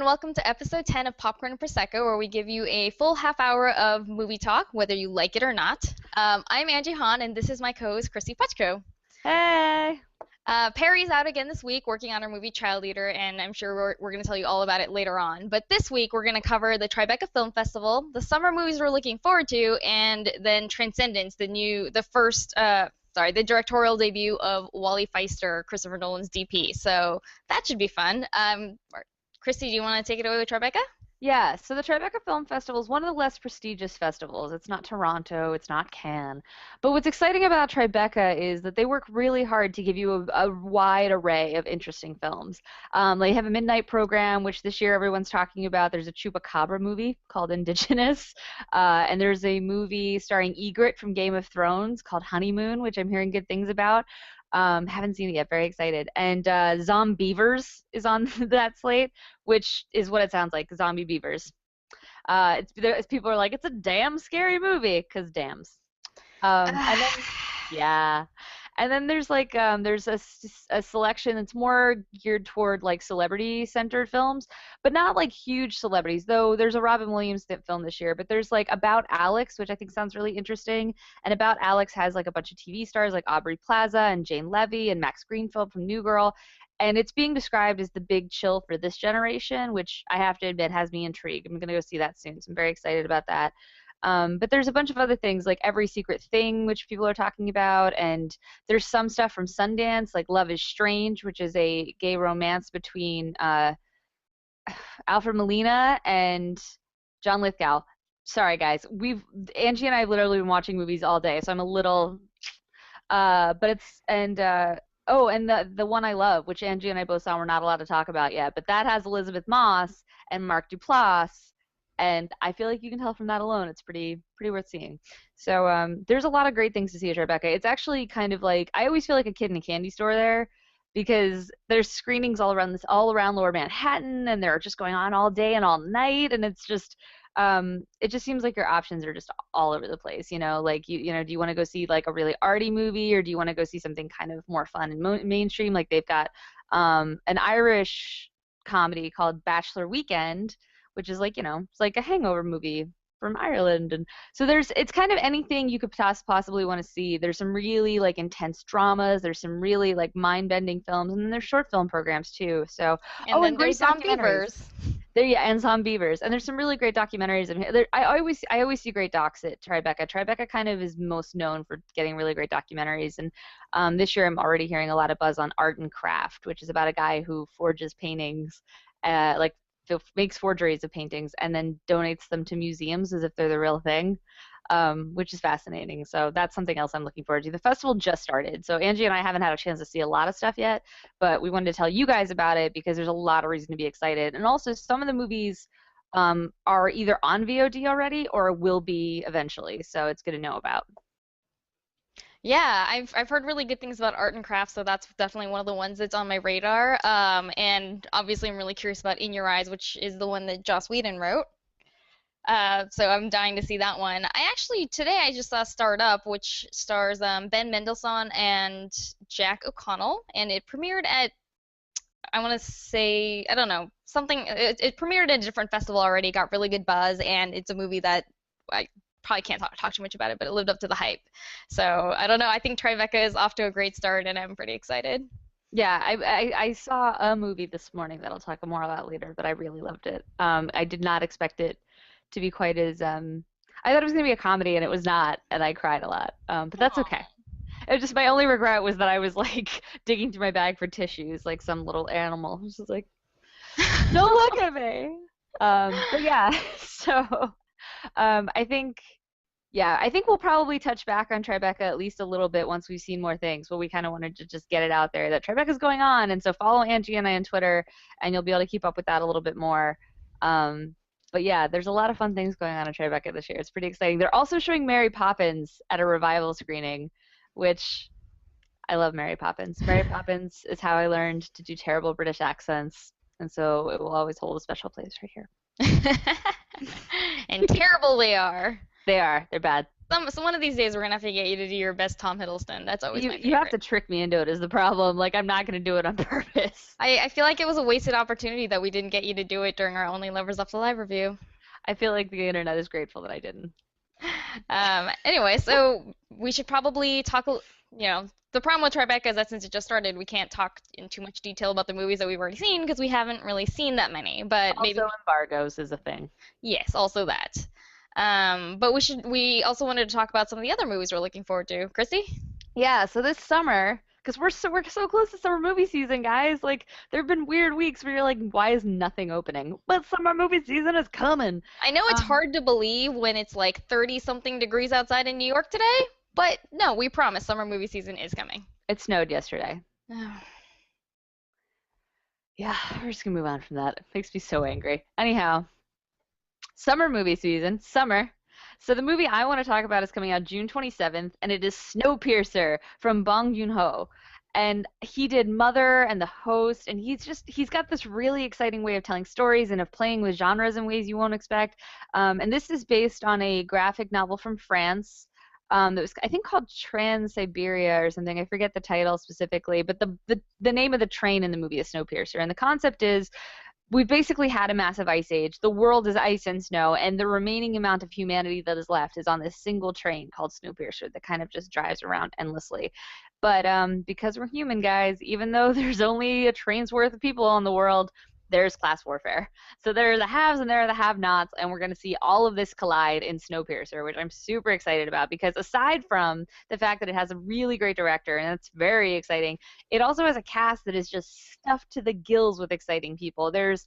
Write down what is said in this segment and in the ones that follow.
welcome to episode 10 of Popcorn and Prosecco, where we give you a full half hour of movie talk, whether you like it or not. I'm Angie Hahn, and this is my co-host, Kristy Puchko. Hey! Perri's out again this week working on her movie Child Eater, and I'm sure we're going to tell you all about it later on. But this week, we're going to cover the Tribeca Film Festival, the summer movies we're looking forward to, and then Transcendence, the directorial debut of Wally Feister, Christopher Nolan's DP. So that should be fun. Kristy, do you want to take it away with Tribeca? Yeah, so the Tribeca Film Festival is one of the less prestigious festivals. It's not Toronto, it's not Cannes. But what's exciting about Tribeca is that they work really hard to give you a wide array of interesting films. They have a midnight program, which this year everyone's talking about. There's a Chupacabra movie called Indigenous, and there's a movie starring Ygritte from Game of Thrones called Honeymoon, which I'm hearing good things about. Haven't seen it yet, very excited. And Zombievers is on that slate, which is what it sounds like, zombie beavers. People are like, it's a damn scary movie, because dams. And then, yeah. And then there's there's a selection that's more geared toward like celebrity-centered films, but not like huge celebrities. Though there's a Robin Williams film this year, but there's like About Alex, which I think sounds really interesting. And About Alex has like a bunch of TV stars like Aubrey Plaza and Jane Levy and Max Greenfield from New Girl. And it's being described as the big chill for this generation, which I have to admit has me intrigued. I'm gonna go see that soon, so I'm very excited about that. But there's a bunch of other things like Every Secret Thing, which people are talking about, and there's some stuff from Sundance, like Love is Strange, which is a gay romance between Alfred Molina and John Lithgow. Sorry, guys. Angie and I have literally been watching movies all day, so I'm a little but it's and the one I love, which Angie and I both saw, we're not allowed to talk about yet, but that has Elizabeth Moss and Mark Duplass. And I feel like you can tell from that alone, it's pretty worth seeing. So there's a lot of great things to see at Tribeca. It's actually kind of like, I always feel like a kid in a candy store there, because there's screenings all around Lower Manhattan, and they're just going on all day and all night, and it's just it just seems like your options are just all over the place. Like do you want to go see like a really arty movie, or do you want to go see something kind of more fun and mainstream? Like they've got an Irish comedy called Bachelor Weekend, which is like, it's like a hangover movie from Ireland. And so it's kind of anything you could possibly want to see. There's some really like intense dramas, there's some really like mind-bending films, and then there's short film programs too. So and there's Zombievers. And Zombievers. And there's some really great documentaries in here. I always see great docs at Tribeca. Tribeca kind of is most known for getting really great documentaries. And this year I'm already hearing a lot of buzz on Art and Craft, which is about a guy who forges paintings, makes forgeries of paintings and then donates them to museums as if they're the real thing, which is fascinating. So that's something else I'm looking forward to. The festival just started, so Angie and I haven't had a chance to see a lot of stuff yet, but we wanted to tell you guys about it because there's a lot of reason to be excited. And also some of the movies are either on VOD already or will be eventually, so it's good to know about. Yeah, I've heard really good things about Art and Craft, so that's definitely one of the ones that's on my radar. And obviously I'm really curious about In Your Eyes, which is the one that Joss Whedon wrote. So I'm dying to see that one. Today I just saw Start Up, which stars Ben Mendelsohn and Jack O'Connell, and it premiered at, I want to say, I don't know, it premiered at a different festival already, got really good buzz, and it's a movie that I probably can't talk too much about it, but it lived up to the hype. So I don't know. I think Tribeca is off to a great start, and I'm pretty excited. Yeah, I saw a movie this morning that I'll talk more about later, but I really loved it. I did not expect it to be quite as I thought it was going to be a comedy, and it was not, and I cried a lot. But that's okay. It just, my only regret was that I was like digging through my bag for tissues like some little animal. I was just like, don't look at me. But yeah, so I think we'll probably touch back on Tribeca at least a little bit once we've seen more things, but we kind of wanted to just get it out there that Tribeca's going on, and so follow Angie and I on Twitter, and you'll be able to keep up with that a little bit more. But yeah, there's a lot of fun things going on at Tribeca this year. It's pretty exciting. They're also showing Mary Poppins at a revival screening, which I love Mary Poppins. Mary Poppins is how I learned to do terrible British accents, and so it will always hold a special place right here. And terrible they are. They are. They're bad. So one of these days we're gonna have to get you to do your best Tom Hiddleston. That's always my You have favorite. to trick me into it is the problem. Like I'm not gonna do it on purpose. I feel like it was a wasted opportunity that we didn't get you to do it during our Only Lovers Left Alive review. I feel like the internet is grateful that I didn't. Anyway, so we should probably talk, the problem with Tribeca is that since it just started, we can't talk in too much detail about the movies that we've already seen because we haven't really seen that many. But maybe, Also, embargoes is a thing. yes, also that. But we also wanted to talk about some of the other movies we're looking forward to. Christy? Yeah, so this summer, because we're so close to summer movie season, guys. Like there have been weird weeks where you're like, why is nothing opening? But summer movie season is coming. I know it's Um, hard to believe when it's like 30 something degrees outside in New York today, but no, we promise summer movie season is coming. it snowed yesterday. Yeah, we're just gonna move on from that. It makes me so angry. Anyhow, summer movie season, summer. So the movie I want to talk about is coming out June 27th, and it is Snowpiercer from Bong Joon-ho. And he did Mother and The Host, and he's got this really exciting way of telling stories and of playing with genres in ways you won't expect. And this is based on a graphic novel from France that was I think called Trans-Siberia or something. I forget the title specifically, but the name of the train in the movie is Snowpiercer, and the concept is we've basically had a massive ice age. The world is ice and snow, and the remaining amount of humanity that is left is on this single train called Snowpiercer that kind of just drives around endlessly. But because we're human, guys, even though there's only a train's worth of people on the world, there's class warfare. So there are the haves and there are the have-nots, and we're going to see all of this collide in Snowpiercer, which I'm super excited about because aside from the fact that it has a really great director and it's very exciting, it also has a cast that is just stuffed to the gills with exciting people. There's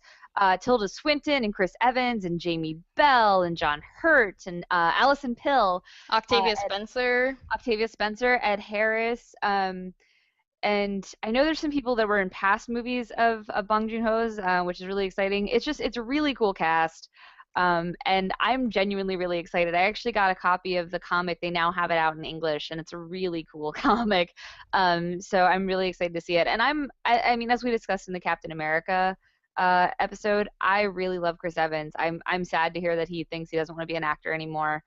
Tilda Swinton and Chris Evans and Jamie Bell and John Hurt and Allison Pill, Octavia Spencer. Octavia Spencer, Ed Harris. And I know there's some people that were in past movies of Bong Joon-ho's, which is really exciting. It's a really cool cast, and I'm genuinely really excited. I actually got a copy of the comic. They now have it out in English, and it's a really cool comic. So I'm really excited to see it. And I mean, as we discussed in the Captain America episode, I really love Chris Evans. I'm sad to hear that he thinks he doesn't want to be an actor anymore,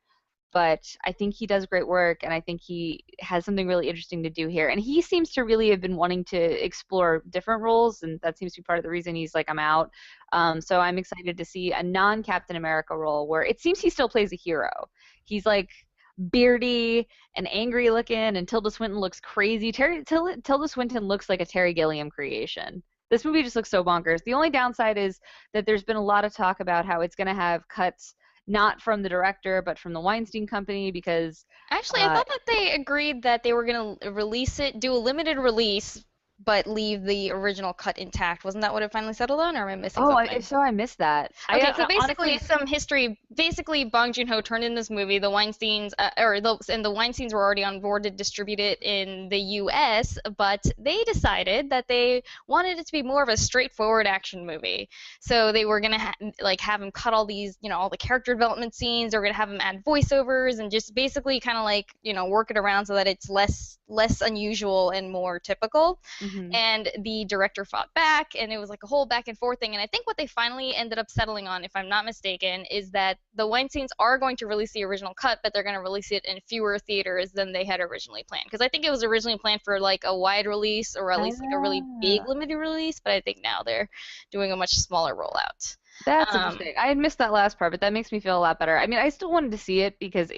but I think he does great work, and I think he has something really interesting to do here. And he seems to really have been wanting to explore different roles, and that seems to be part of the reason he's like, I'm out. So I'm excited to see a non-Captain America role where it seems he still plays a hero. He's like beardy and angry looking, and Tilda Swinton looks crazy. Tilda Swinton looks like a Terry Gilliam creation. This movie just looks so bonkers. The only downside is that there's been a lot of talk about how it's going to have cuts not from the director, but from the Weinstein Company because Actually, I uh, thought that they agreed that they were going to release it, do a limited release, but leave the original cut intact. Wasn't that what it finally settled on, or am I missing if something? so, I missed that. Okay, so basically, Honestly, some history. Basically, Bong Joon-ho turned in this movie. The Weinsteins, and the Weinsteins were already on board to distribute it in the U.S., but they decided that they wanted it to be more of a straightforward action movie. So they were gonna have him cut all these, all the character development scenes. They were gonna have him add voiceovers and just basically kind of like, work it around so that it's less unusual and more typical. mhm. And the director fought back, and it was like a whole back and forth thing. And I think what they finally ended up settling on, if I'm not mistaken, is that the Weinsteins are going to release the original cut, but they're going to release it in fewer theaters than they had originally planned. Because I think it was originally planned for like a wide release or at least like a really big Ah, limited release, but I think now they're doing a much smaller rollout. that's Um, interesting. I had missed that last part, but that makes me feel a lot better. I mean, I still wanted to see it because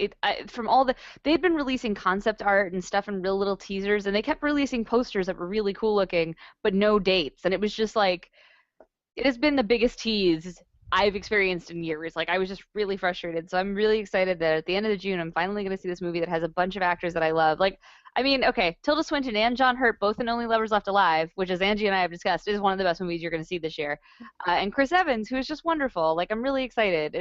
from all they'd been releasing concept art and stuff and real little teasers, and they kept releasing posters that were really cool looking, but no dates. And it was just like, it has been the biggest tease I've experienced in years. Like I was just really frustrated. So I'm really excited that at the end of the June, I'm finally going to see this movie that has a bunch of actors that I love. Like, I mean, okay, Tilda Swinton and John Hurt, both in Only Lovers Left Alive, which, as Angie and I have discussed, is one of the best movies you're going to see this year. And Chris Evans, who is just wonderful. Like, I'm really excited.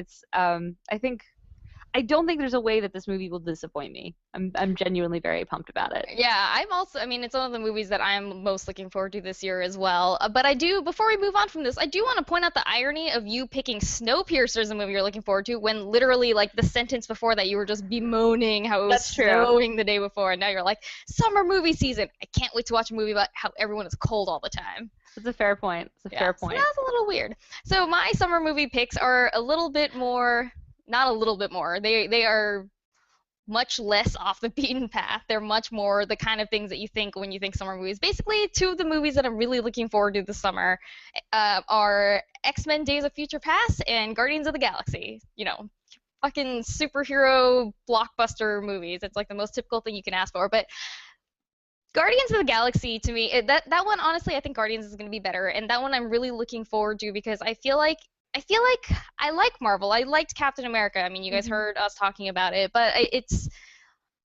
I don't think there's a way that this movie will disappoint me. I'm genuinely very pumped about it. Yeah, I mean, it's one of the movies that I'm most looking forward to this year as well. But I do, before we move on from this, I do want to point out the irony of you picking Snowpiercer as a movie you're looking forward to when literally, like, the sentence before that you were just bemoaning how it was That's true. snowing the day before, and now you're like, summer movie season. I can't wait to watch a movie about how everyone is cold all the time. It's a fair point. It's a Yeah, fair so point. that's a little weird. So my summer movie picks are a little bit more, not a little bit more. They are much less off the beaten path. They're much more the kind of things that you think when you think summer movies. Basically, two of the movies that I'm really looking forward to this summer are X-Men: Days of Future Past and Guardians of the Galaxy. Fucking superhero blockbuster movies. It's like the most typical thing you can ask for. But Guardians of the Galaxy to me, that one honestly, I think Guardians is going to be better, and that one I'm really looking forward to because I feel like I like Marvel. I liked Captain America. I mean, you guys Hmm. heard us talking about it, but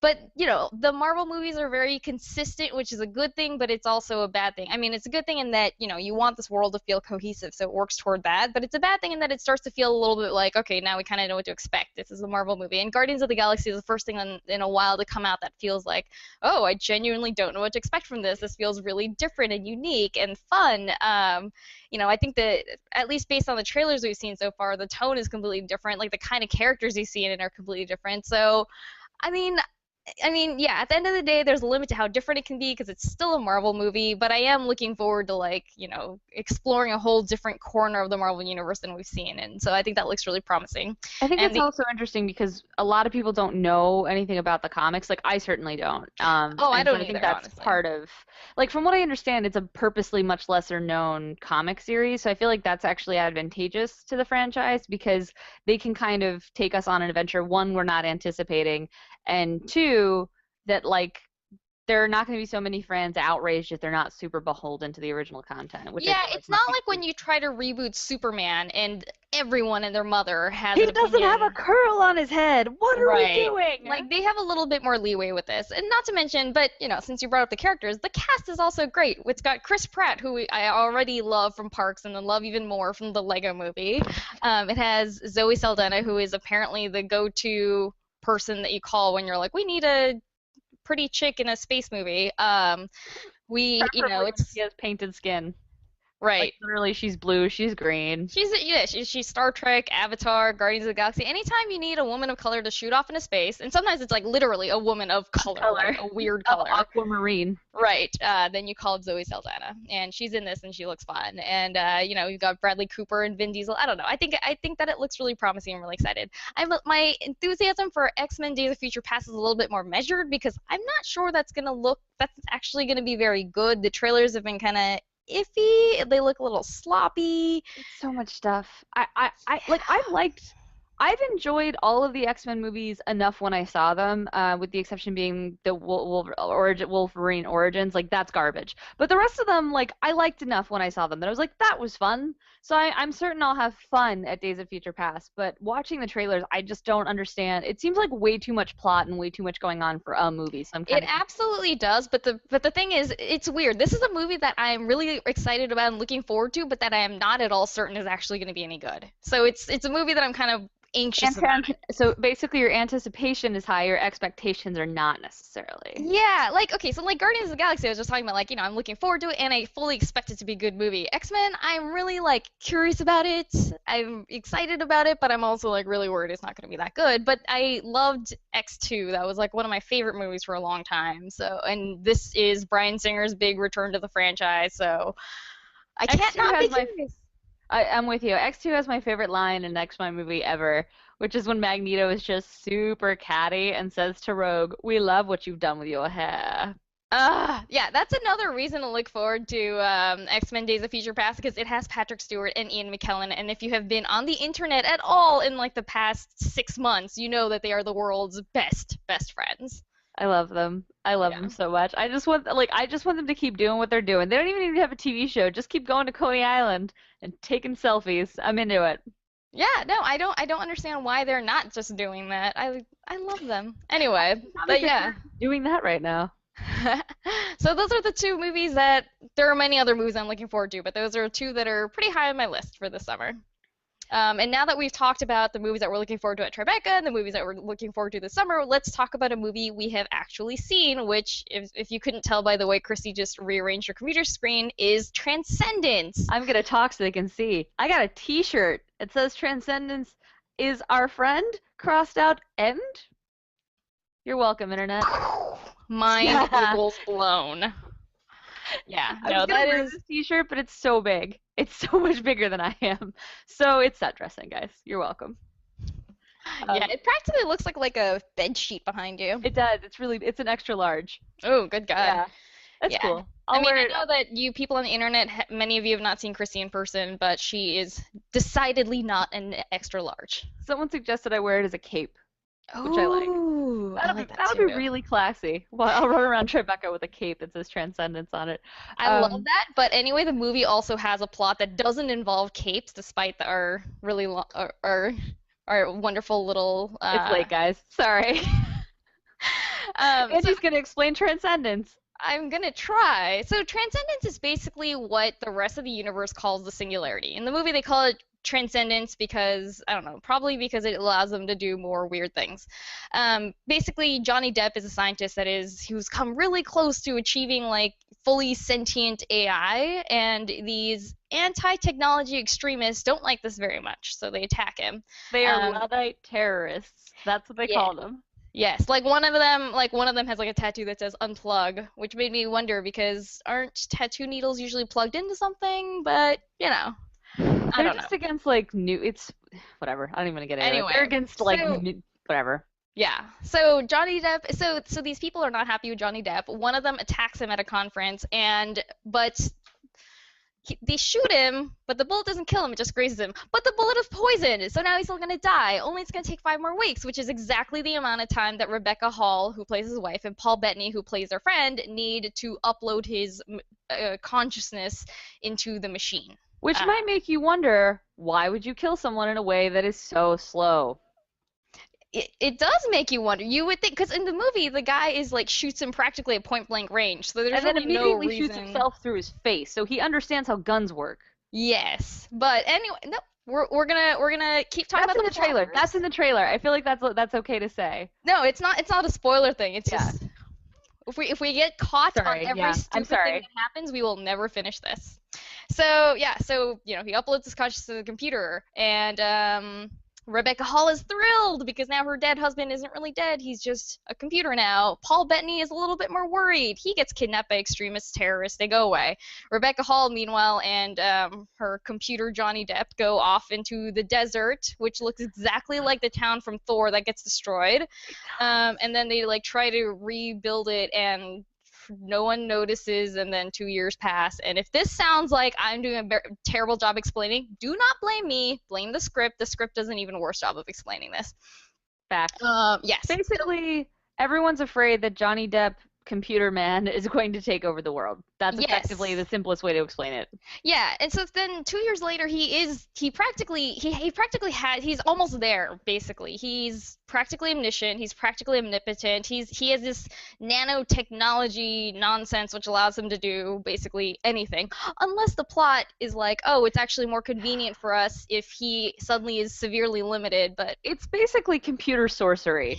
the Marvel movies are very consistent, which is a good thing, but it's also a bad thing. I mean, it's a good thing in that, you want this world to feel cohesive, so it works toward that, but it's a bad thing in that it starts to feel a little bit like, okay, now we kind of know what to expect. This is a Marvel movie. And Guardians of the Galaxy is the first thing in a while to come out that feels like, oh, I genuinely don't know what to expect from this. This feels really different and unique and fun. I think that at least based on the trailers we've seen so far, the tone is completely different. Like the kind of characters you see in it are completely different. So, I mean, yeah, at the end of the day, there's a limit to how different it can be because it's still a Marvel movie, but I am looking forward to like, exploring a whole different corner of the Marvel universe than we've seen. And so I think that looks really promising. I think And it's the also interesting because a lot of people don't know anything about the comics. Like I certainly don't. Oh, I And so don't I think either, that's honestly. part of, like from what I understand, it's a purposely much lesser known comic series. So I feel like that's actually advantageous to the franchise because they can kind of take us on an adventure, one, we're not anticipating, and two, that like there are not going to be so many fans outraged if they're not super beholden to the original content, which I Yeah, feel like it's not might be like when cool. you try to reboot Superman and everyone and their mother has He an doesn't have a opinion. curl on his head. What are we Right. doing? Like they have a little bit more leeway with this. And not to mention, but since you brought up the characters, the cast is also great. It's got Chris Pratt, who I already love from Parks and then love even more from the Lego movie. It has Zoe Saldana, who is apparently the go-to person that you call when you're like, we need a pretty chick in a space movie. Preferably when she It's has painted skin. Like right. literally, she's blue, she's green. She's Star Trek, Avatar, Guardians of the Galaxy. Anytime you need a woman of color to shoot off into space, and sometimes it's like literally a woman of color, like Color a weird of color, aquamarine. right? Then you call up Zoe Saldana, and she's in this, and she looks fun. And you've got Bradley Cooper and Vin Diesel. I don't know. I think that it looks really promising. I'm really excited. My enthusiasm for X-Men: Days of Future Past is a little bit more measured because I'm not sure that's actually gonna be very good. The trailers have been kind of iffy. They look a little sloppy. It's so much stuff. I've enjoyed all of the X-Men movies enough when I saw them, with the exception being the Wolverine Origins. Like that's garbage. But the rest of them, like I liked enough when I saw them that I was like, that was fun. So I'm certain I'll have fun at Days of Future Past. But watching the trailers, I just don't understand. It seems like way too much plot and way too much going on for a movie. So I'm It kind of absolutely does, but the thing is, it's weird. This is a movie that I'm really excited about and looking forward to, but that I am not at all certain is actually going to be any good. So it's a movie that I'm kind of anxious about. so basically your anticipation is high, your expectations are not necessarily. Yeah, like okay, so like Guardians of the Galaxy, I was just talking about like, I'm looking forward to it and I fully expect it to be a good movie. X-Men, I'm really like curious about it. I'm excited about it, but I'm also like really worried it's not going to be that good. But I loved X2. That was like one of my favorite movies for a long time. So, and this is Bryan Singer's big return to the franchise, so I can't X2 not be has my curious. I'm with you. X2 has my favorite line in X-Men movie ever, which is when Magneto is just super catty and says to Rogue, "We love what you've done with your hair." Yeah, that's another reason to look forward to X-Men Days of Future Past because it has Patrick Stewart and Ian McKellen, and if you have been on the internet at all in like the past 6 months, you know that they are the world's best friends. I love them. I love them Yeah. so much. I just want them to keep doing what they're doing. They don't even need to have a TV show. Just keep going to Coney Island and taking selfies. I'm into it. Yeah, no, I don't understand why they're not just doing that. I love them. Anyway, Not but because yeah. they're doing that right now. So those are the two movies that there are many other movies I'm looking forward to, but those are two that are pretty high on my list for this summer. And now that we've talked about the movies that we're looking forward to at Tribeca and the movies that we're looking forward to this summer, let's talk about a movie we have actually seen, which, if you couldn't tell by the way Kristy just rearranged her computer screen, is Transcendence. I'm gonna talk so they can see. I got a T-shirt. It says Transcendence is our friend, crossed out end. You're welcome, Internet. Mind Yeah. Google's blown. Yeah, I was no, gonna that wear is. this T-shirt, but it's so big. It's so much bigger than I am. So it's set dressing, guys. You're welcome. Yeah, Um, it practically looks like a bed sheet behind you. it does. It's an extra large. Oh, good God. Yeah, that's Yeah. cool. I I'll mean, wear it. I know that you people on the internet, many of you have not seen Kristy in person, but she is decidedly not an extra large. Someone suggested I wear it as a cape, which I like. Oh, I like that That'll be too. really classy. Well, I'll run around Tribeca with a cape that says Transcendence on it. I love Um, that, but anyway, the movie also has a plot that doesn't involve capes, despite our really our wonderful little it's late, guys. Sorry. so Angie's gonna explain Transcendence. I'm gonna try. So transcendence is basically what the rest of the universe calls the singularity. In the movie, they call it transcendence because, I don't know, probably because it allows them to do more weird things. Basically, Johnny Depp is a scientist who's come really close to achieving like fully sentient AI, and these anti-technology extremists don't like this very much, so they attack him. They are Um, Luddite terrorists. That's what they yeah. call them. Yes, like one of them has like a tattoo that says unplug, which made me wonder because aren't tattoo needles usually plugged into something? But, I They're don't know. just against like new. It's whatever. I don't even want to get into it. They're Anyway, against like so whatever. yeah. So Johnny Depp, so these people are not happy with Johnny Depp. One of them attacks him at a conference but they shoot him, but the bullet doesn't kill him, it just grazes him. But the bullet is poisoned, so now he's still gonna die. Only it's gonna take 5 more weeks, which is exactly the amount of time that Rebecca Hall, who plays his wife, and Paul Bettany, who plays their friend, need to upload his consciousness into the machine. Which Uh, might make you wonder, why would you kill someone in a way that is so slow? it does make you wonder. You would think, because in the movie, the guy is like shoots him practically at point blank range, so there's And then really no immediately shoots reason. himself through his face, so he understands how guns work. Yes, but anyway, no, we're gonna keep talking That's about in the the trailer. plot That's in first. the trailer. I feel like that's okay to say. No, it's not a spoiler thing. It's Yeah. just if we get caught on Sorry. every Yeah. I'm stupid thing sorry. that happens, we will never finish this. So yeah, so he uploads his consciousness to the computer, and Rebecca Hall is thrilled because now her dead husband isn't really dead. He's just a computer now. Paul Bettany is a little bit more worried. He gets kidnapped by extremist terrorists. They go away. Rebecca Hall, meanwhile, and her computer Johnny Depp go off into the desert, which looks exactly like the town from Thor that gets destroyed. And then they like try to rebuild it, and no one notices, and then 2 years pass. And if this sounds like I'm doing a terrible job explaining, do not blame me. Blame the script. The script does an even worse job of explaining this. Fact. Yes. Basically, everyone's afraid that Johnny Depp, computer man, is going to take over the world. That's effectively Yes. the simplest way to explain it. Yeah, and so then 2 years later, he's almost there, basically. He's practically omniscient, he's practically omnipotent, he has this nanotechnology nonsense which allows him to do basically anything, unless the plot is like, oh, it's actually more convenient for us if he suddenly is severely limited, but It's basically computer sorcery.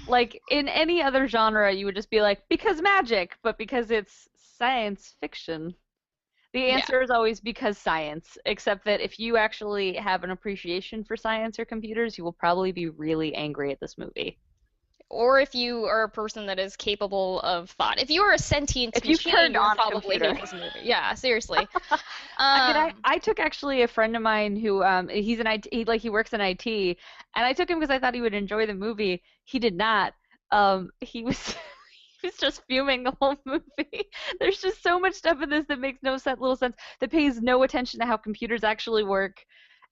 Like in any other genre, you would just be like, because magic, but because it's science fiction. The yeah. answer is always because science, except that if you actually have an appreciation for science or computers, you will probably be really angry at this movie. Or if you are a person that is capable of thought. If you are a sentient If you've machine, turned you would on a probably computer. hate this movie. Yeah, seriously. I mean, Um, I took actually a friend of mine who he's an IT, he works in IT, and I took him because I thought he would enjoy the movie. He did not. He was he was just fuming the whole movie. There's just so much stuff in this that makes no little sense, that pays no attention to how computers actually work,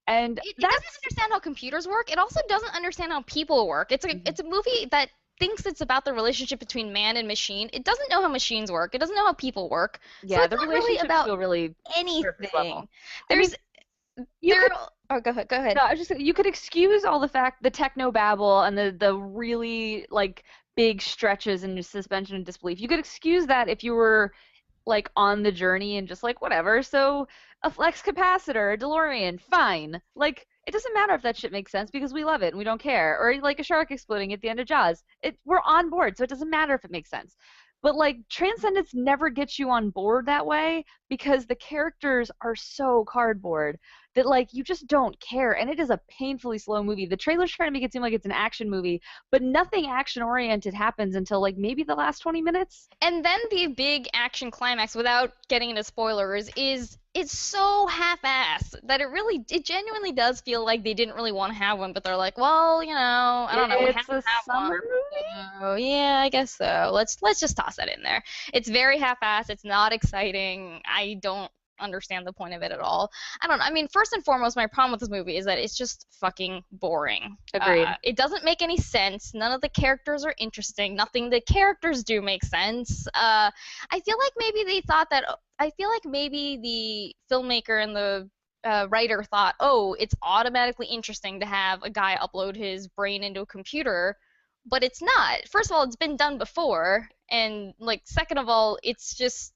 and it doesn't that's understand how computers work. It also doesn't understand how people work. It's a movie that thinks it's about the relationship between man and machine. It doesn't know how machines work. It doesn't know how people work. So yeah, it's the not really relationships about feel really surface anything. level. I mean, There's you there. could Oh, go ahead. Go ahead. no, I was just you could excuse all the techno babble and the really like big stretches and suspension of disbelief. You could excuse that if you were like on the journey and just like whatever. So a flex capacitor, a DeLorean, fine. Like it doesn't matter if that shit makes sense because we love it and we don't care. Or like a shark exploding at the end of Jaws. We're on board, so it doesn't matter if it makes sense. But like Transcendence never gets you on board that way because the characters are so cardboard that like you just don't care, and it is a painfully slow movie. The trailer's trying to make it seem like it's an action movie, but nothing action oriented happens until like maybe the last 20 minutes. And then the big action climax, without getting into spoilers, is it's so half-assed that it genuinely does feel like they didn't really want to have one, but they're like, well, I don't know, we have It's to a have one. summer movie. So yeah, I guess so. Let's just toss that in there. It's very half-assed. It's not exciting. I don't understand the point of it at all. I don't know. I mean, first and foremost, my problem with this movie is that it's just fucking boring. Agreed. It doesn't make any sense. None of the characters are interesting. Nothing the characters do make sense. I feel like maybe they thought that. I feel like maybe the filmmaker and the writer thought, oh, it's automatically interesting to have a guy upload his brain into a computer, but it's not. First of all, it's been done before, and like second of all, it's just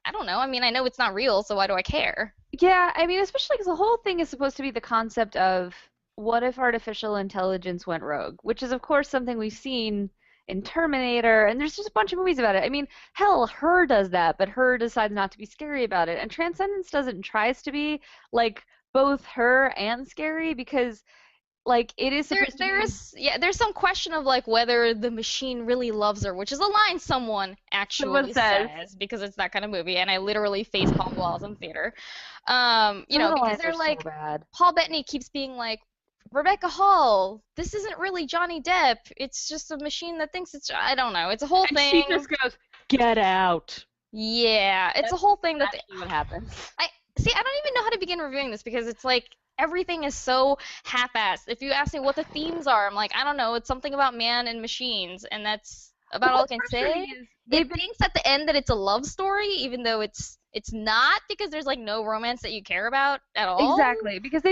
I don't know. I mean, I know it's not real, so why do I care? Yeah, I mean, especially because the whole thing is supposed to be the concept of what if artificial intelligence went rogue, which is, of course, something we've seen in Terminator, and there's just a bunch of movies about it. I mean, hell, Her does that, but Her decides not to be scary about it, and Transcendence doesn't and tries to be like both Her and scary because like it is There, supposed to be. there's yeah, there's some question of like whether the machine really loves her, which is a line someone Someone actually says says because it's that kind of movie, and I literally face palm while I was in theater. some of the Because lines are they're so like bad. Paul Bettany keeps being like, Rebecca Hall, this isn't really Johnny Depp. It's just a machine that thinks it's. I don't know. It's a whole And she thing. just goes, "Get out." Yeah, it's a That's whole thing that actually what happens. I see. I don't even know how to begin reviewing this because it's like everything is so half-assed. If you ask me what the themes are, I'm like, I don't know. It's something about man and machines, and that's Well, about all I what's can frustrating say. is they've It been thinks at the end that it's a love story, even though it's not because there's like no romance that you care about at all. exactly because they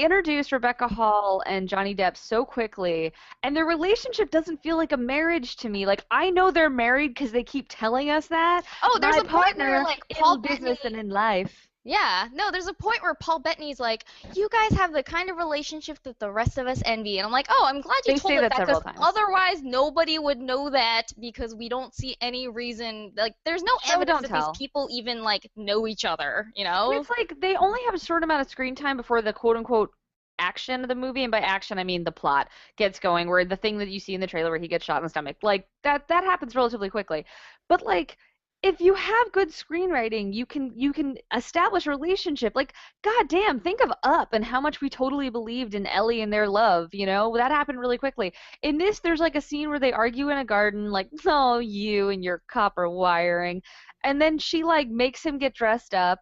introduced Rebecca Hall and Johnny Depp so quickly, and their relationship doesn't feel like a marriage to me. Like I know they're married because they keep telling us that. Oh, there's My a point where partner like in Paul Bettany. business and in life. Yeah, no, there's a point where Paul Bettany's like, you guys have the kind of relationship that the rest of us envy. And I'm like, oh, I'm glad you They told say us that that several because times. otherwise nobody would know that because we don't see any reason. Like, there's no Show evidence don't that these tell. people even like know each other, you And know? it's like they only have a short amount of screen time before the quote unquote action of the movie, and by action I mean the plot gets going, where the thing that you see in the trailer where he gets shot in the stomach, like that happens relatively quickly. But like if you have good screenwriting, you can establish a relationship. Like, goddamn, think of Up and how much we totally believed in Ellie and their love, you know? That happened really quickly. In this, there's like a scene where they argue in a garden, like, oh, you and your copper wiring. And then she like makes him get dressed up,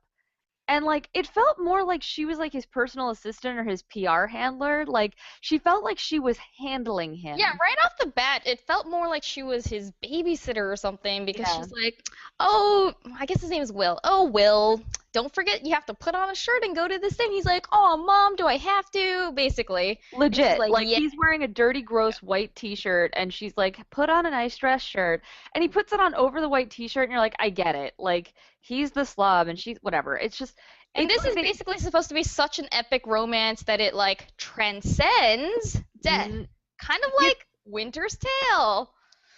and like it felt more like she was like his personal assistant or his PR handler. Like she felt like she was handling Yeah, him. right off the bat, it felt more like she was his babysitter or something because Yeah. she's like, oh, I guess his name is Will. Oh, Will, don't forget you have to put on a shirt and go to this thing. He's like, oh, Mom, do I have to? Basically. And she's Legit. like, Like yeah. he's wearing a dirty, gross white t-shirt and she's like, put on a nice dress shirt. And he puts it on over the white t-shirt and you're like, I get it. Like he's the slob and she's whatever. It's just And it's this like is they basically supposed to be such an epic romance that it like transcends death. mm, Kind of you like Winter's Tale.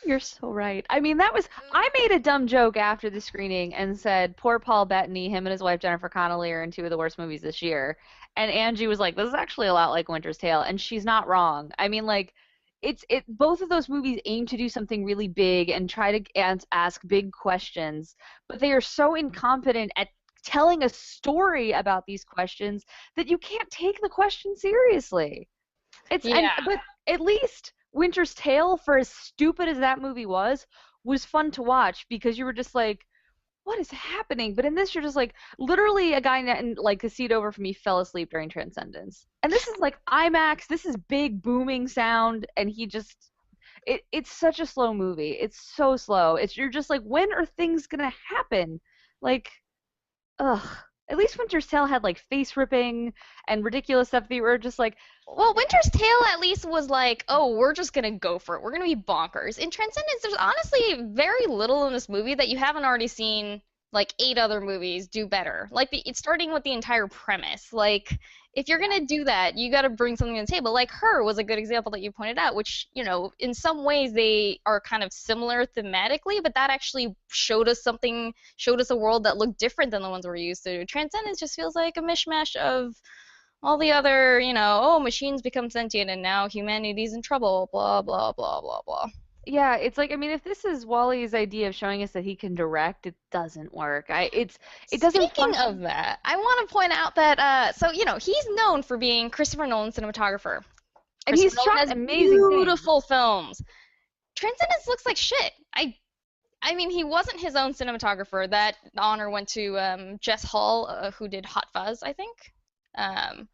you're so right. I mean, that was I made a dumb joke after the screening and said, "Poor Paul Bettany, him and his wife Jennifer Connelly are in two of the worst movies this year." And Angie was like, "This is actually a lot like Winter's Tale," and she's not wrong. I mean, like, it both of those movies aim to do something really big and try to ask big questions, but they are so incompetent at telling a story about these questions that you can't take the question seriously. It's and Yeah. but at least Winter's Tale, for as stupid as that movie was fun to watch because you were just like, what is happening? But in this, you're just like, literally, a guy in like a seat over from me fell asleep during Transcendence, and this is like IMAX. This is big booming sound, and he just. It's such a slow movie. It's so slow. It's you're just like, when are things gonna happen? Like, ugh. At least Winter's Tale had like face ripping and ridiculous stuff that you were just like, Well, Winter's Tale at least was like, oh, we're just gonna go for it. We're gonna be bonkers. In Transcendence, there's honestly very little in this movie that you haven't already seen like eight other movies do better. Like it's starting with the entire premise. Like if you're gonna do that, you got to bring something to the table. Like Her was a good example that you pointed out, which, in some ways they are kind of similar thematically, but that actually showed us a world that looked different than the ones we're used to. Transcendence just feels like a mishmash of all the other, oh, machines become sentient and now humanity's in trouble, blah, blah, blah, blah, blah. Yeah, it's like, I mean, if this is Wally's idea of showing us that he can direct, it doesn't work. It doesn't Speaking of function. that, I want to point out that, so, he's known for being Christopher Nolan's cinematographer. And Christopher he's Nolan shot has amazing things. beautiful films. Transcendence looks like shit. I mean, he wasn't his own cinematographer. That honor went to Jess Hall, who did Hot Fuzz, I think. Um,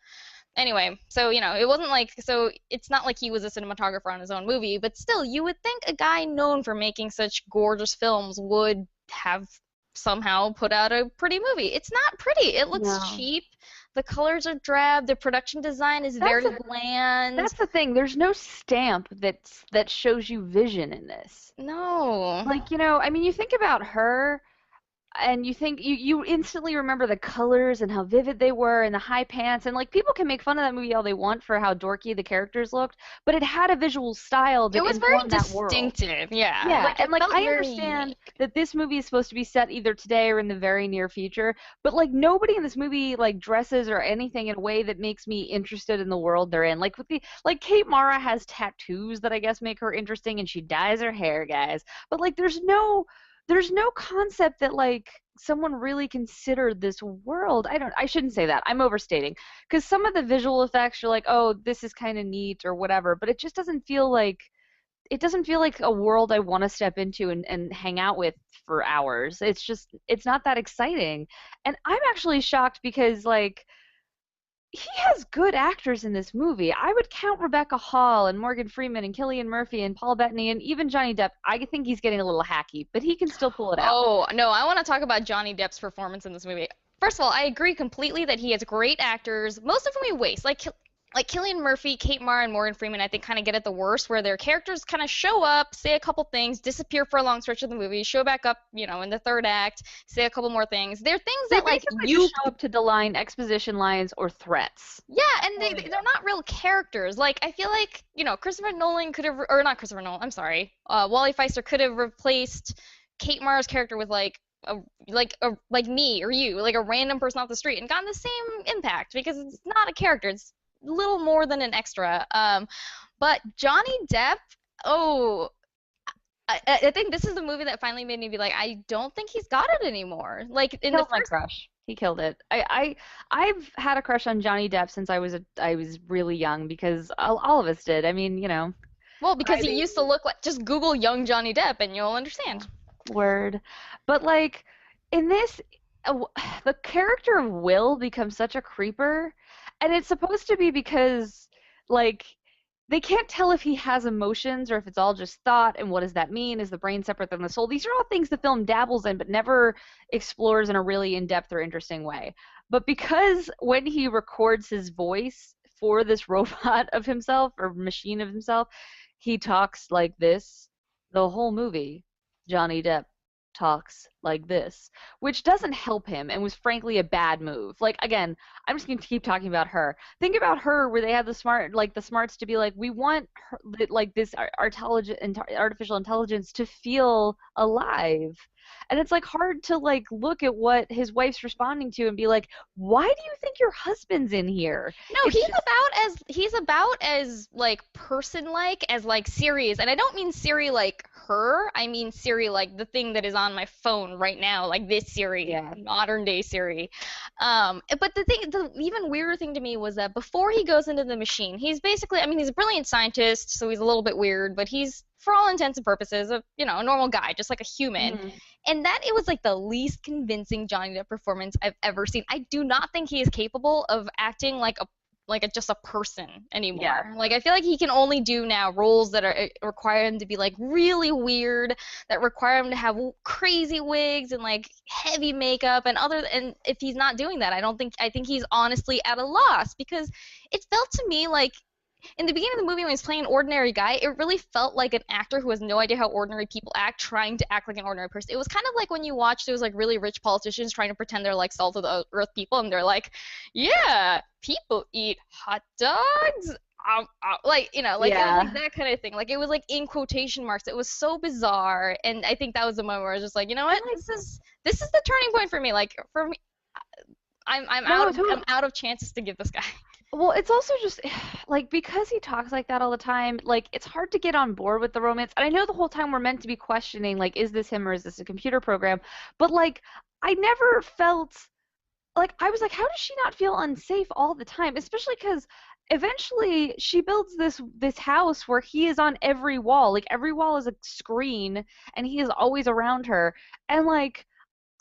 anyway, so it wasn't like, so it's not like he was a cinematographer on his own movie, but still, you would think a guy known for making such gorgeous films would have somehow put out a pretty movie. It's not pretty. It looks No. cheap. The colors are drab. The production design is That's very the bland. that's the thing. There's no stamp that shows you vision in this. No. Like, I mean, you think about Her, and you think you instantly remember the colors and how vivid they were and the high pants, and like people can make fun of that movie all they want for how dorky the characters looked, but it had a visual style It that was very informed that world. distinctive. Yeah. Yeah, Like and it like felt I very understand unique. that this movie is supposed to be set either today or in the very near future, but like nobody in this movie like dresses or anything in a way that makes me interested in the world they're in. Like Kate Mara has tattoos that I guess make her interesting, and she dyes her hair, guys. But like there's no concept that like someone really considered this world. I shouldn't say that. I'm overstating. Because some of the visual effects you're like, oh, this is kind of neat or whatever, but it doesn't feel like a world I want to step into and hang out with for hours. It's not that exciting. And I'm actually shocked because like he has good actors in this movie. I would count Rebecca Hall and Morgan Freeman and Cillian Murphy and Paul Bettany and even Johnny Depp. I think he's getting a little hacky, but he can still pull it out. Oh, no, I want to talk about Johnny Depp's performance in this movie. First of all, I agree completely that he has great actors. Most of them he wastes. Like Cillian Murphy, Kate Mara, and Morgan Freeman, I think kind of get it the worst, where their characters kind of show up, say a couple things, disappear for a long stretch of the movie, show back up, in the third act, say a couple more things. They're things They that like basically just you show up to line exposition lines or threats. Yeah, and Oh, they're not real characters. Like I feel like Christopher Nolan could have, or not Christopher Nolan. I'm sorry, Wally Feister could have replaced Kate Mara's character with like me or you, like a random person off the street, and gotten the same impact because it's not a character. It's little more than an extra. But Johnny Depp, oh. I think this is the movie that finally made me be like, I don't think he's got it anymore. Like in the Killed my first crush. He killed it. I've had a crush on Johnny Depp since I was really young because all of us did. I mean, Well, because he used to Crybaby. look like, just Google young Johnny Depp and you'll understand. Word. But like in this, the character of Will becomes such a creeper, and it's supposed to be because like they can't tell if he has emotions or if it's all just thought, and what does that mean? Is the brain separate than the soul? These are all things the film dabbles in but never explores in a really in-depth or interesting way. But because when he records his voice for this robot of himself or machine of himself, he talks like this the whole movie. Johnny Depp talks like this, which doesn't help him and was frankly a bad move. Like again, I'm just going to keep talking about Her. Think about Her, where they had the smarts to be like, we want her, like this artificial intelligence to feel alive. And it's like hard to like look at what his wife's responding to and be like, why do you think your husband's in here? No, It's just he's about as like person-like as like Siri is. And I don't mean Siri like her. I mean Siri like the thing that is on my phone right now, like this Siri, yeah. modern day Siri. But the even weirder thing to me was that before he goes into the machine, he's basically, I mean, he's a brilliant scientist, so he's a little bit weird, but he's for all intents and purposes a normal guy, just like a human. Mhm. And that it was like the least convincing Johnny Depp performance I've ever seen. I do not think he is capable of acting just a person Yeah. anymore. Like I feel like he can only do now roles that require him to be like really weird, that require him to have crazy wigs and like heavy makeup and if he's not doing that, I think he's honestly at a loss because it felt to me like in the beginning of the movie when he's playing an ordinary guy, it really felt like an actor who has no idea how ordinary people act, trying to act like an ordinary person. It was kind of like when you watch those like really rich politicians trying to pretend they're like salt of the earth people, and they're like, yeah, people eat hot dogs. Like like it was like Yeah. that kind of thing. Like it was like in quotation marks. It was so bizarre, and I think that was the moment where I was just like, you know And what, like, this is the turning point for me. Like for me, no, I'm totally. out of chances to give this guy. Well, it's also just like because he talks like that all the time, like it's hard to get on board with the romance. And I know the whole time we're meant to be questioning, like, is this him or is this a computer program? But like, I never felt like I was like, how does she not feel unsafe all the time? Especially because eventually she builds this house where he is on every wall. Like every wall is a screen, and he is always around her. And like,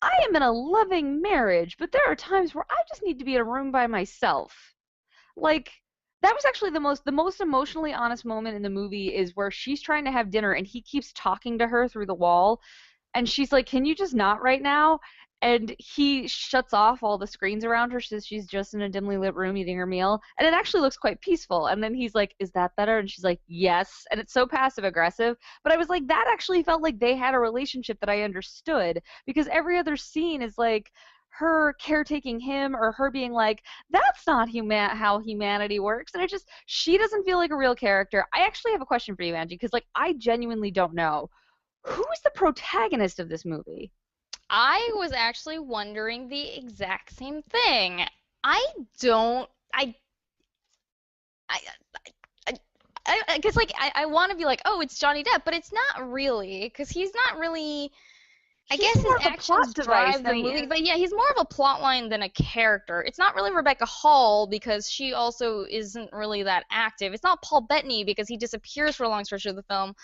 I am in a loving marriage, but there are times where I just need to be in a room by myself. Like that was actually the most emotionally honest moment in the movie is where she's trying to have dinner and he keeps talking to her through the wall and she's like, "Can you just not right now?" And he shuts off all the screens around her so she's just in a dimly lit room eating her meal. And it actually looks quite peaceful. And then he's like, "Is that better?" And she's like, "Yes." And it's so passive aggressive. But I was like, that actually felt like they had a relationship that I understood because every other scene is like her caretaking him or her being like, "That's not how humanity works." And it just, she doesn't feel like a real character. I actually have a question for you, Angie, because like I genuinely don't know who is the protagonist of this movie? I was actually wondering the exact same thing. I don't. I, because like I want to be like, oh, it's Johnny Depp, but it's not really, because he's not really. I He's guess his more of a actions plot device drive the than he movie, is. but yeah, he's more of a plot line than a character. It's not really Rebecca Hall because she also isn't really that active. It's not Paul Bettany because he disappears for a long stretch of the film.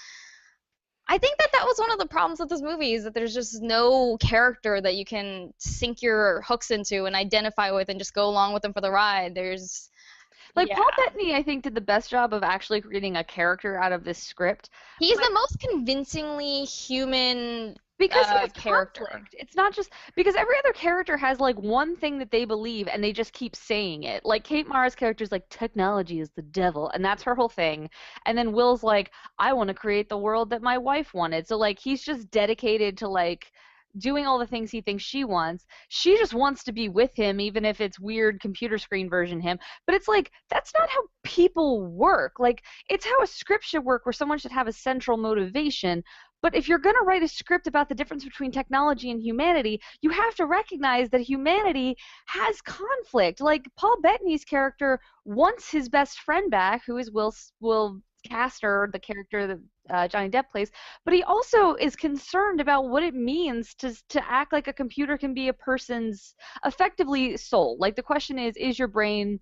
I think that that was one of the problems with this movie is that there's just no character that you can sink your hooks into and identify with and just go along with them for the ride. Like Yeah. Paul Bettany, I think did the best job of actually creating a character out of this script, He's but the most convincingly human because he has character. conflict. It's not just because every other character has like one thing that they believe and they just keep saying it. Like Kate Mara's character is like technology is the devil and that's her whole thing. And then Will's like, I want to create the world that my wife wanted. So like he's just dedicated to like doing all the things he thinks she wants. She just wants to be with him even if it's weird computer screen version him. But it's like that's not how people work. Like it's how a script should work where someone should have a central motivation. But if you're going to write a script about the difference between technology and humanity, you have to recognize that humanity has conflict. Like Paul Bettany's character wants his best friend back, who is Will Castor, the character that Johnny Depp plays, but he also is concerned about what it means to act like a computer can be a person's effectively soul. Like the question is your brain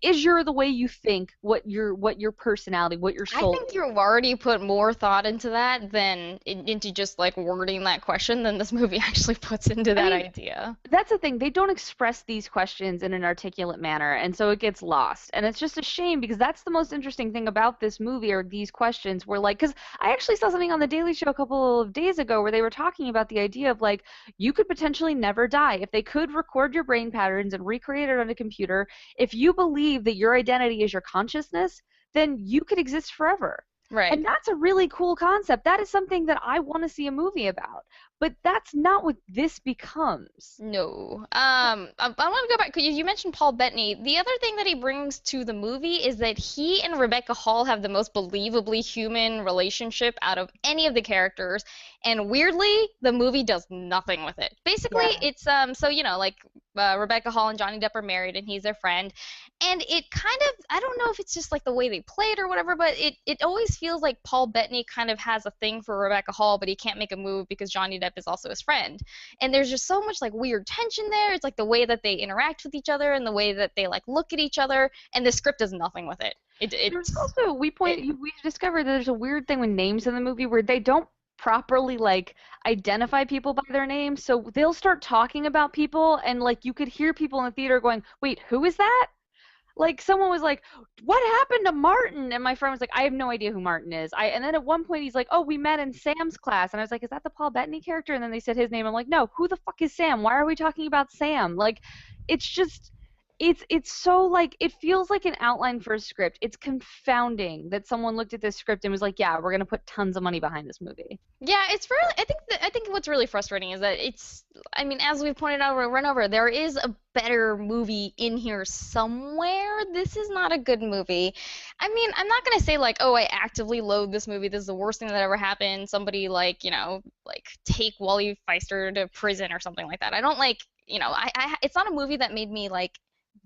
is your the way you think what your personality, what your I soul think is? you've already put more thought into that than into just like wording that question than this movie actually puts into I that mean, idea. that's the thing. They don't express these questions in an articulate manner, and so it gets lost. And it's just a shame because that's the most interesting thing about this movie are these questions where like, because I actually saw something on the Daily Show a couple of days ago where they were talking about the idea of like, you could potentially never die. If they could record your brain patterns and recreate it on a computer, if you believe that your identity is your consciousness, then you could exist forever. Right. And that's a really cool concept. That is something that I want to see a movie about. But that's not what this becomes. No. I want to go back. 'Cause you mentioned Paul Bettany. The other thing that he brings to the movie is that he and Rebecca Hall have the most believably human relationship out of any of the characters, and weirdly, the movie does nothing with it. Basically, Yeah. it's so like Rebecca Hall and Johnny Depp are married, and he's their friend, and it kind of I don't know if it's just like the way they play it or whatever, but it always feels like Paul Bettany kind of has a thing for Rebecca Hall, but he can't make a move because Johnny Depp is also his friend. And there's just so much like weird tension there. It's like the way that they interact with each other and the way that they like look at each other, and the script does nothing with it. There's also It we discovered that there's a weird thing with names in the movie where they don't properly like identify people by their names. So they'll start talking about people and like you could hear people in the theater going, "Wait, who is that?" Like someone was like, "What happened to Martin?" And my friend was like, "I have no idea who Martin is." And then at one point he's like, "Oh, we met in Sam's class." And I was like, "Is that the Paul Bettany character?" And then they said his name. I'm like, "No, who the fuck is Sam? Why are we talking about Sam?" Like it's just it's so like it feels like an outline for a script. It's confounding that someone looked at this script and was like, "Yeah, we're gonna put tons of money behind this movie." Yeah, it's really. I think what's really frustrating is that it's. I mean, as we've pointed out over and over, there is a better movie in here somewhere. This is not a good movie. I mean, I'm not gonna say like, oh, I actively loathe this movie. This is the worst thing that ever happened. Somebody like, like take Wally Feister to prison or something like that. I don't like, it's not a movie that made me like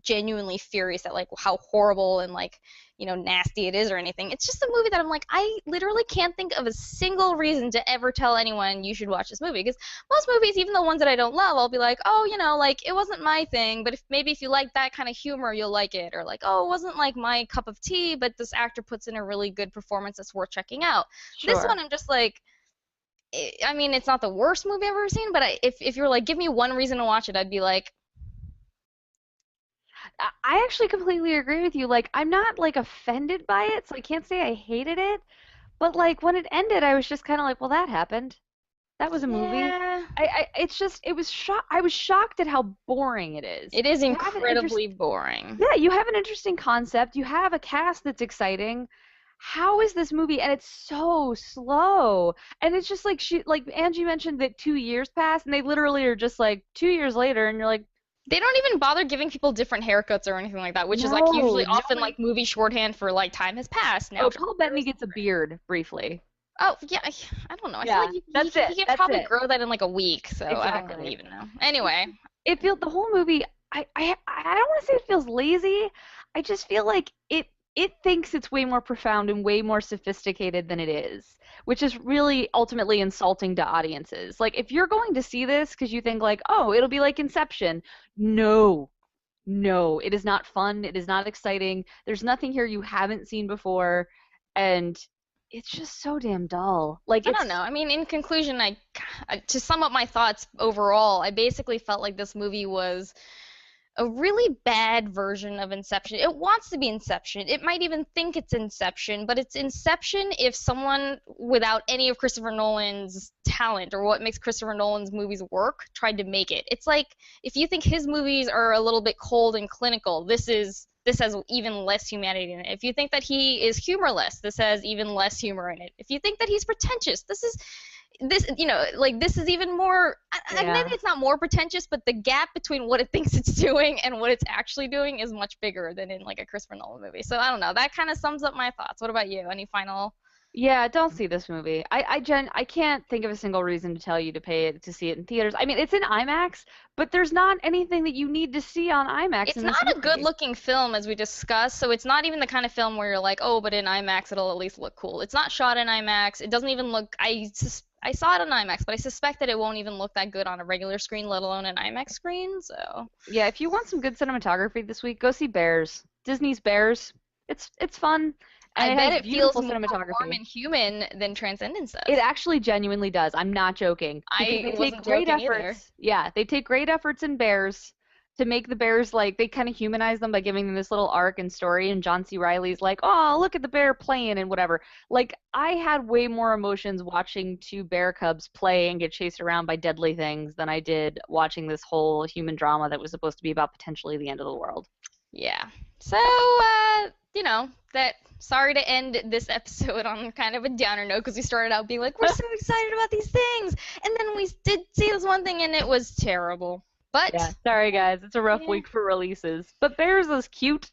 genuinely furious at like how horrible and like nasty it is or anything. It's just a movie that I'm like, I literally can't think of a single reason to ever tell anyone you should watch this movie. Because most movies, even the ones that I don't love, I'll be like, oh, like it wasn't my thing, but if you like that kind of humor, you'll like it. Or like, oh, it wasn't like my cup of tea, but this actor puts in a really good performance that's worth checking out. This Sure. one, I'm just like, I mean, it's not the worst movie I've ever seen, but if you were like, give me one reason to watch it, I'd be like, I actually completely agree with you. Like, I'm not like offended by it, so I can't say I hated it. But like when it ended, I was just kind of like, well, that happened. That was a movie. yeah, It's just, it was I was shocked at how boring it is. it is You have an interest, incredibly boring. yeah, you have an interesting concept. You have a cast that's exciting. How is this movie? And it's so slow. And it's just like like Angie mentioned that 2 years passed, and they literally are just like 2 years later, and you're like, They don't even bother giving people different haircuts or anything like that, which is like no, usually no often one. like movie shorthand for like time has passed. Now Oh, Paul Bettany Travolta's gets a beard briefly. Oh yeah, I don't know. I feel like Yeah, that's he it. can That's probably it. grow that in like a week, so I don't really Exactly. even know. Anyway, It feels the whole movie. I don't want to say it feels lazy. I just feel like it thinks it's way more profound and way more sophisticated than it is, which is really ultimately insulting to audiences. Like if you're going to see this because you think like, oh, it'll be like Inception, no, no, it is not fun. It is not exciting. There's nothing here you haven't seen before, and it's just so damn dull. Like I don't it's know. I mean, in conclusion, to sum up my thoughts overall, I basically felt like this movie was a really bad version of Inception. It wants to be Inception. It might even think it's Inception, but it's Inception if someone without any of Christopher Nolan's talent or what makes Christopher Nolan's movies work tried to make it. It's like if you think his movies are a little bit cold and clinical, this has even less humanity in it. If you think that he is humorless, this has even less humor in it. If you think that he's pretentious, this is even more, maybe yeah. it's not more pretentious, but the gap between what it thinks it's doing and what it's actually doing is much bigger than in like a Christopher Nolan movie. So I don't know. That kind of sums up my thoughts. What about you? Any final? Yeah, don't see this movie. I can't think of a single reason to tell you to pay it to see it in theaters. I mean, it's in IMAX, but there's not anything that you need to see on IMAX It's in this not a good movie. looking film as we discussed, so it's not even the kind of film where you're like, oh, but in IMAX it'll at least look cool. It's not shot in IMAX. It doesn't even look. I saw it on IMAX, but I suspect that it won't even look that good on a regular screen, let alone an IMAX screen. So Yeah, if you want some good cinematography this week, go see Bears. Disney's Bears. It's fun I and it bet has it feels beautiful more warm cinematography. and human than Transcendence It does. actually genuinely does. I'm not joking because I they take wasn't great joking either. efforts. Yeah, they take great efforts in Bears to make the bears like they kind of humanize them by giving them this little arc and story. And John C. Riley's like, oh, look at the bear playing and whatever. Like I had way more emotions watching two bear cubs play and get chased around by deadly things than I did watching this whole human drama that was supposed to be about potentially the end of the world. Yeah. So, that sorry to end this episode on kind of a downer note because we started out being like, we're so excited about these things. And then we did see this one thing and it was terrible. Yeah, But, sorry guys, it's a rough yeah. week for releases. But Bears is cute.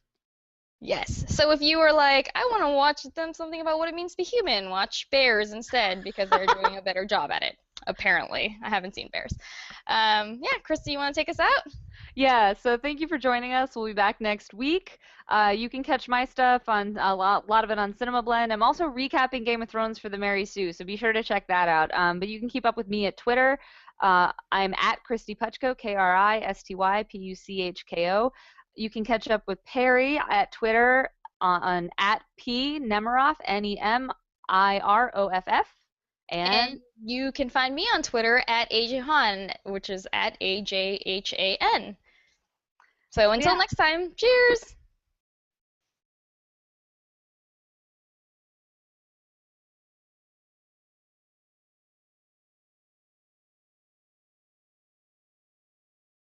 Yes. So if you were like, I want to watch them something about what it means to be human, watch Bears instead because they're doing a better job at it. Apparently. I haven't seen Bears. Yeah, Kristy, you want to take us out? Yeah, so thank you for joining us. We'll be back next week. You can catch my stuff on lot of it on Cinema Blend. I'm also recapping Game of Thrones for the Mary Sue, so be sure to check that out. But you can keep up with me at Twitter. I'm at Kristy Puchko, KristyPuchko. You can catch up with Perri at Twitter on at P Nemiroff, Nemiroff. And And you can find me on Twitter at AJHan, which is at AJHAN. So so until yeah, next time, cheers!